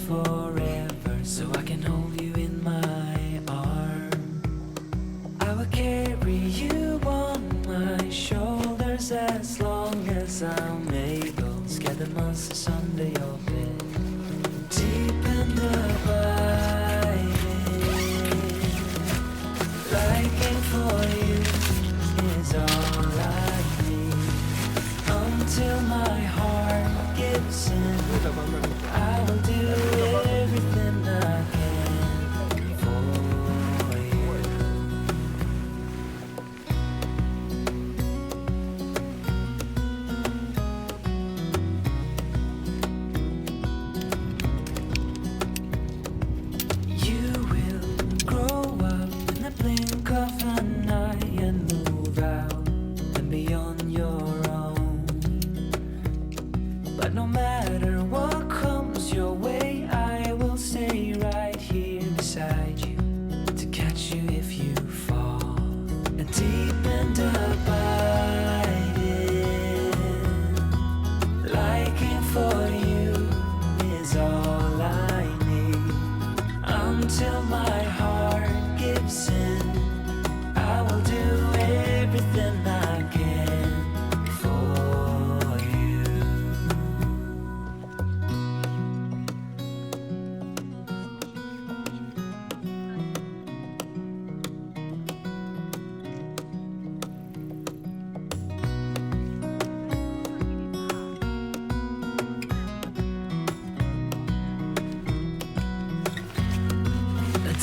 forever, so I can hold you in my arm. I will carry you on my shoulders as long as I'm able. Scare the monsters under your bed. Deep and abiding, liking for you is all I need. Until my heart gives in, I will do everything I can for you. You will grow up in the blink of an eye and move out and be on your own. But no matter what comes your way, I will stay right here beside you to catch you if you fall. And deep and abiding, liking for you is all I need. Until my heart gives in, I will do everything I can for you.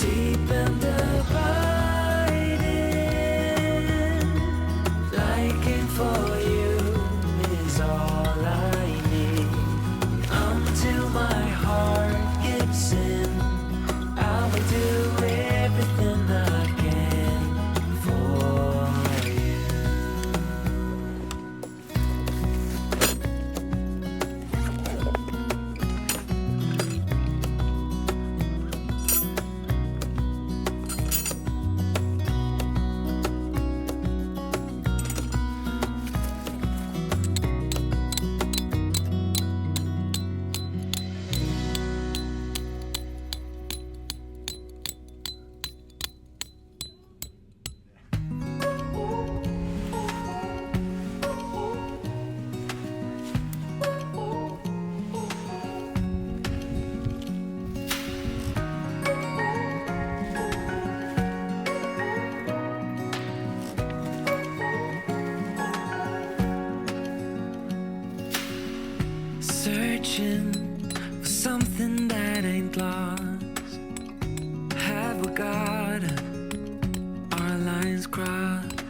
Deep and abiding, liking for you is all I need. Until my heart gives in, I will do everything I can for you. Searching for something that ain't lost. Have we got our lines crossed?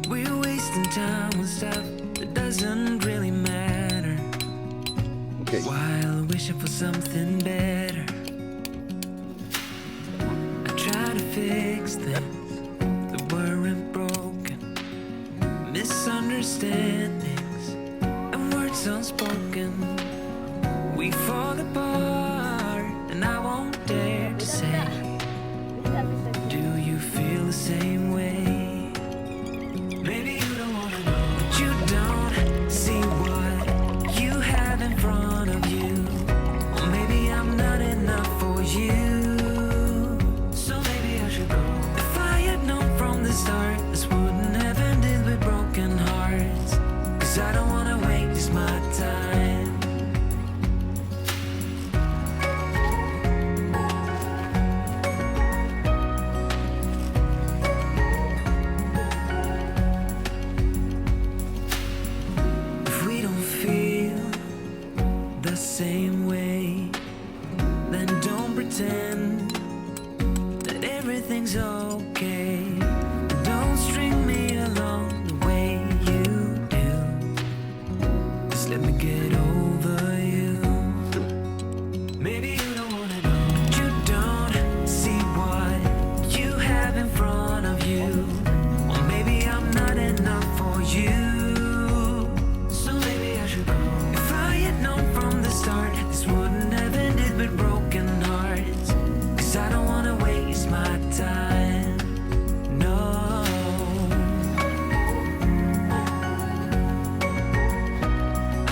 We're wasting time on stuff that doesn't really matter, while wishing for something better. I try to fix things that weren't broken, misunderstandings and words unspoken. We fall apart and I won't dare to say, do you feel the same way? Maybe you don't wanna know, but you don't see what you have in front of you. Or maybe I'm not enough for you, so maybe I should go. If I had known from the start, this wouldn't have ended with broken hearts. 'Cause I don't wanna waste my time. If we don't feel the same way, then don't pretend that everything's okay. Don't string me along the way you do. Just let me get over you. Maybe you don't wanna know, but you don't see what you have in front of you. Or maybe I'm not enough for you, so maybe I should go. If I had known from the start, this wouldn't have ended with broken hearts. 'Cause I don't wanna waste my time. No,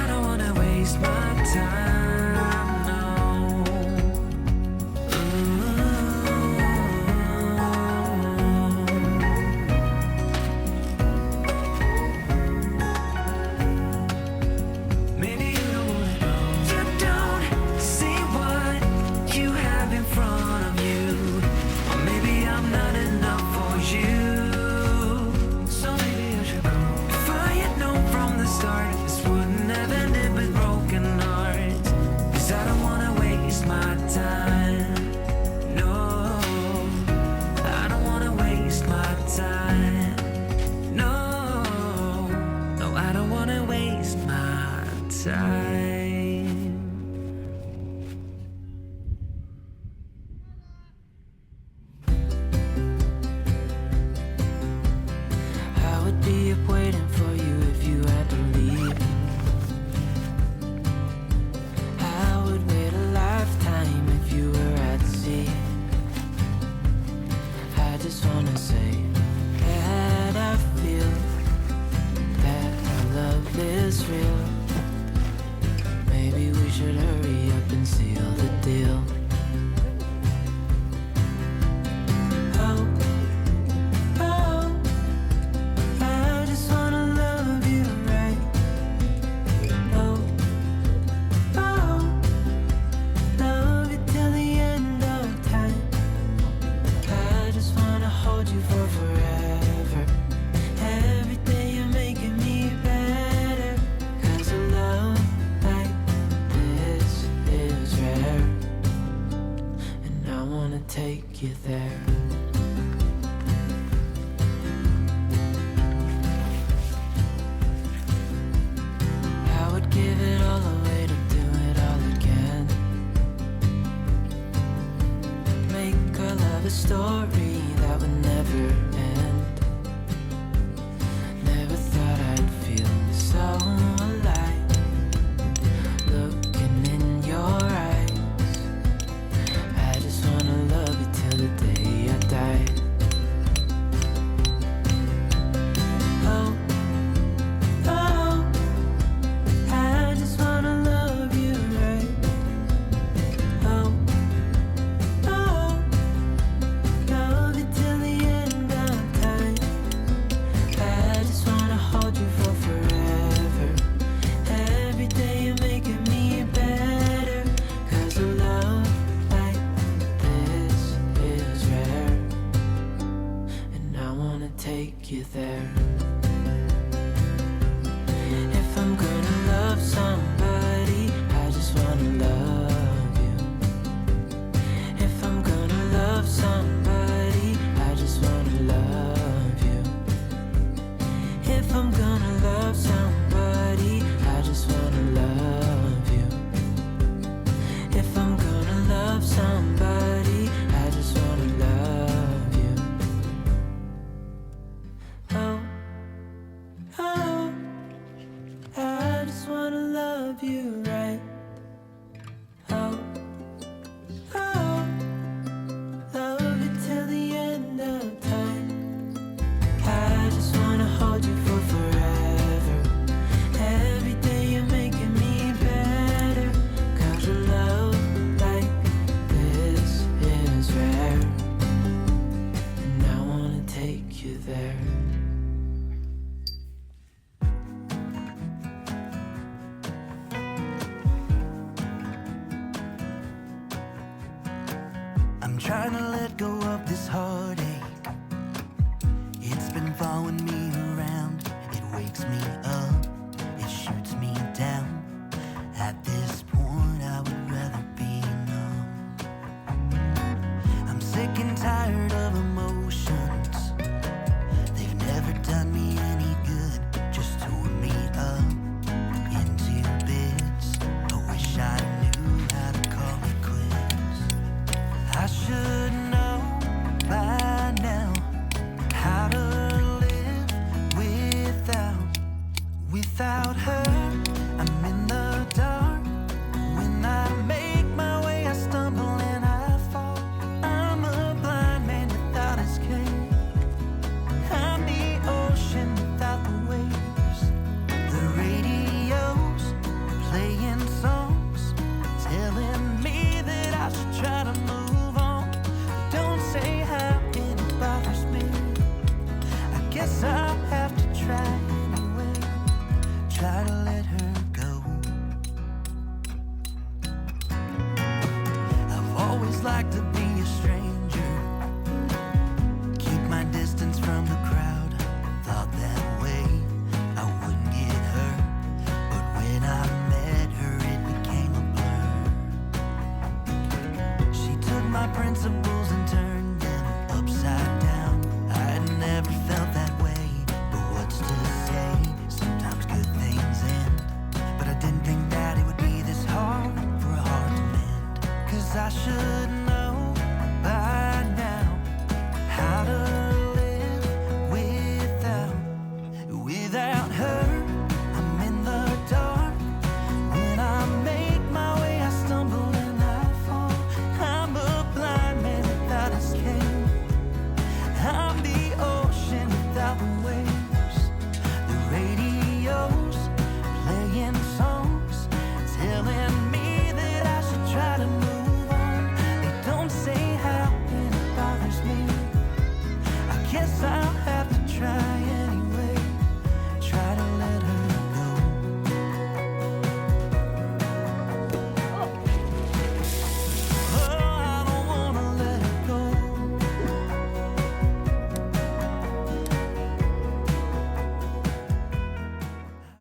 I don't wanna waste my time. No. take you there. I would give it all away to do it all again. Make our love a story that would never end. Never thought I'd feel so alive, looking in your eyes. I just wanna love you till the day I die. Oh, oh, I just wanna love you right. Oh, oh, love you till the end of time. I just wanna hold you for forever. Every day you're making me better. 'Cause a love like this is rare, and I wanna take you there. If I'm gonna love somebody, I just wanna love you. If I'm gonna love somebody, I just wanna love you. If I'm gonna love somebody, I just wanna love you. If I'm gonna love somebody, I just wanna love you. Oh, oh, I just wanna love you right. Oh, oh, love you till the end of time. I just wanna hold you for forever. Every day you're making me better. 'Cause a love like this is rare, and I wanna take you there. I'm trying to let go of this heartache. It's been following me around. It wakes me up, it shoots me down. At this point, I would rather be numb. I'm sick and tired of emotions. They've never done me any good, just tore me up into bits. I wish I knew how to call it quits. I should know by now how to live without her. I'm in the dark. When I make my way, I stumble and I fall. I'm a blind man without escape. I'm the ocean without the waves. The radio's playing songs, telling me that I should try to move on. Don't say how it bothers me. I guess I'll have to try anyway. Try to let her go. I've always liked to be a stranger, keep my distance from the crowd. Thought that way I wouldn't get hurt, but when I met her it became a blur. She took my principles and turned them upside down. I'd never felt that way, but what's to say? Sometimes good things end, but I didn't think that it would be this hard for a heart to mend. 'Cause I should